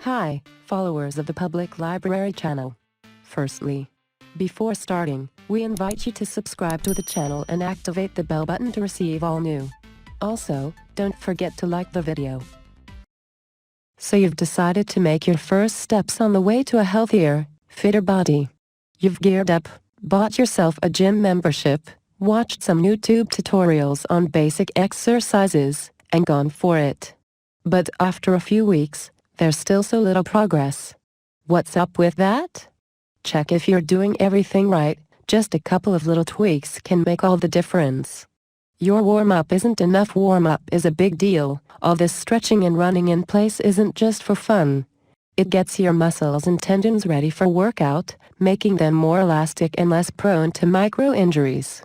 Hi, followers of the Public Library channel. Firstly, before starting, we invite you to subscribe to the channel and activate the bell button to receive all new. Also, don't forget to like the video. So you've decided to make your first steps on the way to a healthier, fitter body. You've geared up, bought yourself a gym membership, watched some YouTube tutorials on basic exercises, and gone for it. But after a few weeks, there's still so little progress. What's up with that? Check if you're doing everything right. Just a couple of little tweaks can make all the difference. Your warm-up isn't enough. Warm-up is a big deal. All this stretching and running in place isn't just for fun. It gets your muscles and tendons ready for workout, making them more elastic and less prone to micro-injuries.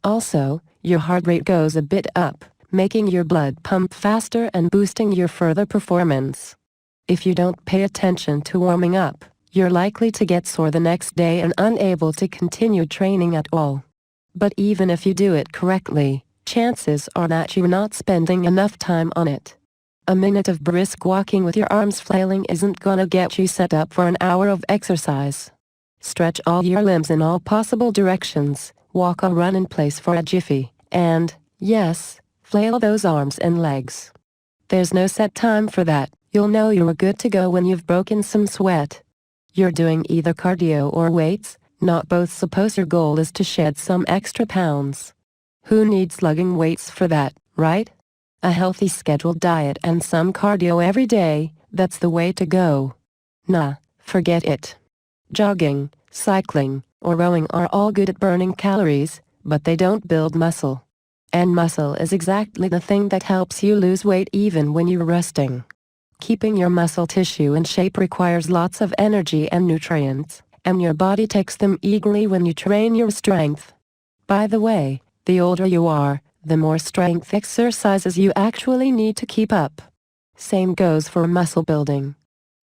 Also, your heart rate goes a bit up, making your blood pump faster and boosting your further performance. If you don't pay attention to warming up, you're likely to get sore the next day and unable to continue training at all. But even if you do it correctly, chances are that you're not spending enough time on it. A minute of brisk walking with your arms flailing isn't gonna get you set up for an hour of exercise. Stretch all your limbs in all possible directions, walk or run in place for a jiffy, and, yes, flail those arms and legs. There's no set time for that. You'll know you're good to go when you've broken some sweat. You're doing either cardio or weights, not both. Suppose your goal is to shed some extra pounds. Who needs lugging weights for that, right? A healthy scheduled diet and some cardio every day, that's the way to go. Nah, forget it. Jogging, cycling, or rowing are all good at burning calories, but they don't build muscle. And muscle is exactly the thing that helps you lose weight even when you're resting. Keeping your muscle tissue in shape requires lots of energy and nutrients, and your body takes them eagerly when you train your strength. By the way, the older you are, the more strength exercises you actually need to keep up. Same goes for muscle building.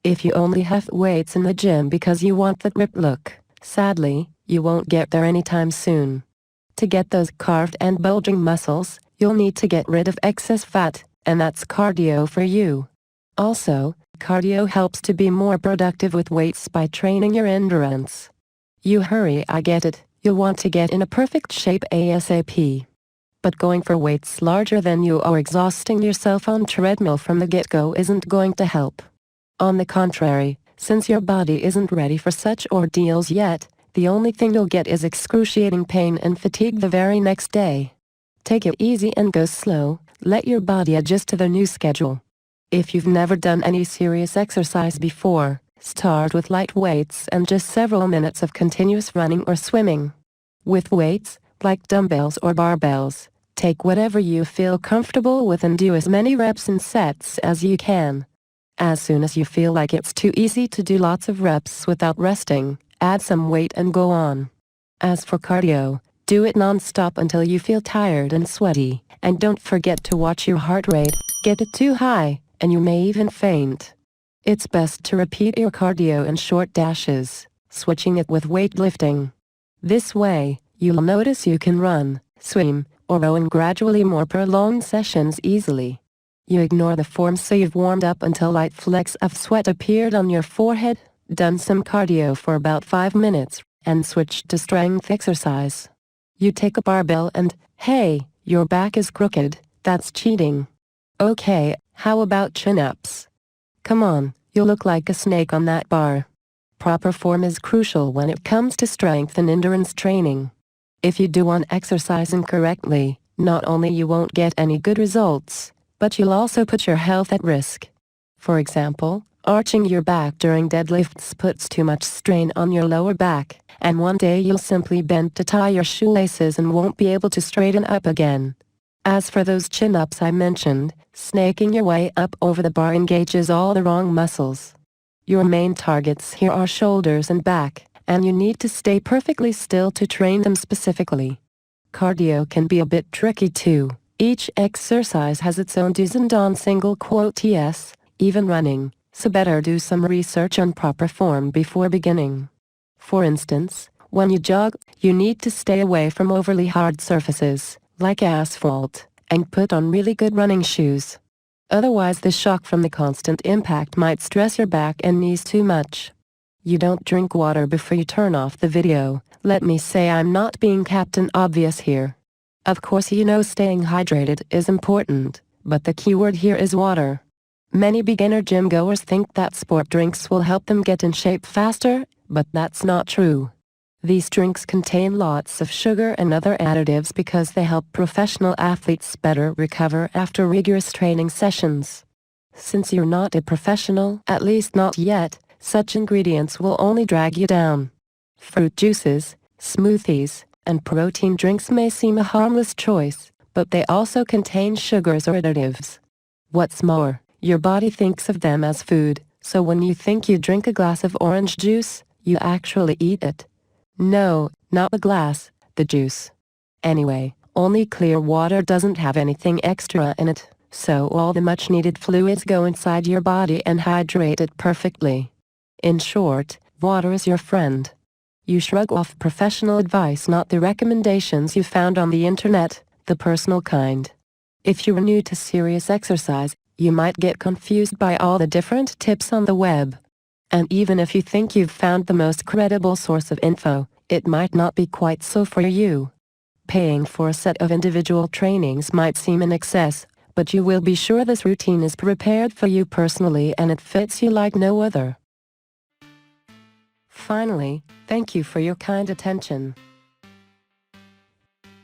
If you only have weights in the gym because you want that ripped look, sadly, you won't get there anytime soon. To get those carved and bulging muscles, you'll need to get rid of excess fat, and that's cardio for you. Also, cardio helps to be more productive with weights by training your endurance. You hurry, I get it, you'll want to get in a perfect shape ASAP. But going for weights larger than you or exhausting yourself on treadmill from the get-go isn't going to help. On the contrary, since your body isn't ready for such ordeals yet, the only thing you'll get is excruciating pain and fatigue the very next day. Take it easy and go slow, let your body adjust to the new schedule. If you've never done any serious exercise before, start with light weights and just several minutes of continuous running or swimming. With weights, like dumbbells or barbells, take whatever you feel comfortable with and do as many reps and sets as you can. As soon as you feel like it's too easy to do lots of reps without resting, add some weight and go on. As for cardio, do it non-stop until you feel tired and sweaty, and don't forget to watch your heart rate. Get it too high, and you may even faint. It's best to repeat your cardio in short dashes, switching it with weightlifting. This way, you'll notice you can run, swim, or row in gradually more prolonged sessions easily. You ignore the form so you've warmed up until light flecks of sweat appeared on your forehead, done some cardio for about 5 minutes, and switched to strength exercise. You take a barbell and, hey, your back is crooked, that's cheating. Okay, how about chin-ups? Come on, you look like a snake on that bar. Proper form is crucial when it comes to strength and endurance training. If you do one exercise incorrectly, not only you won't get any good results, but you'll also put your health at risk. For example, arching your back during deadlifts puts too much strain on your lower back, and one day you'll simply bend to tie your shoelaces and won't be able to straighten up again. As for those chin-ups I mentioned, snaking your way up over the bar engages all the wrong muscles. Your main targets here are shoulders and back, and you need to stay perfectly still to train them specifically. Cardio can be a bit tricky too. Each exercise has its own do's and don'ts, single quote yes, even running, so better do some research on proper form before beginning. For instance, when you jog, you need to stay away from overly hard surfaces, like asphalt, and put on really good running shoes. Otherwise, the shock from the constant impact might stress your back and knees too much. You don't drink water before you turn off the video. Let me say I'm not being Captain Obvious here. Of course you know staying hydrated is important, but the key word here is water. Many beginner gym goers think that sport drinks will help them get in shape faster, but that's not true. These drinks contain lots of sugar and other additives because they help professional athletes better recover after rigorous training sessions. Since you're not a professional, at least not yet, such ingredients will only drag you down. Fruit juices, smoothies, and protein drinks may seem a harmless choice, but they also contain sugars or additives. What's more, your body thinks of them as food, so when you think you drink a glass of orange juice, you actually eat it. No, not the glass, the juice. Anyway, only clear water doesn't have anything extra in it, so all the much-needed fluids go inside your body and hydrate it perfectly. In short, water is your friend. You shrug off professional advice, not the recommendations you found on the internet, the personal kind. If you're new to serious exercise, you might get confused by all the different tips on the web. And even if you think you've found the most credible source of info, it might not be quite so for you. Paying for a set of individual trainings might seem an excess, but you will be sure this routine is prepared for you personally and it fits you like no other. Finally, thank you for your kind attention.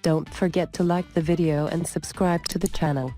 Don't forget to like the video and subscribe to the channel.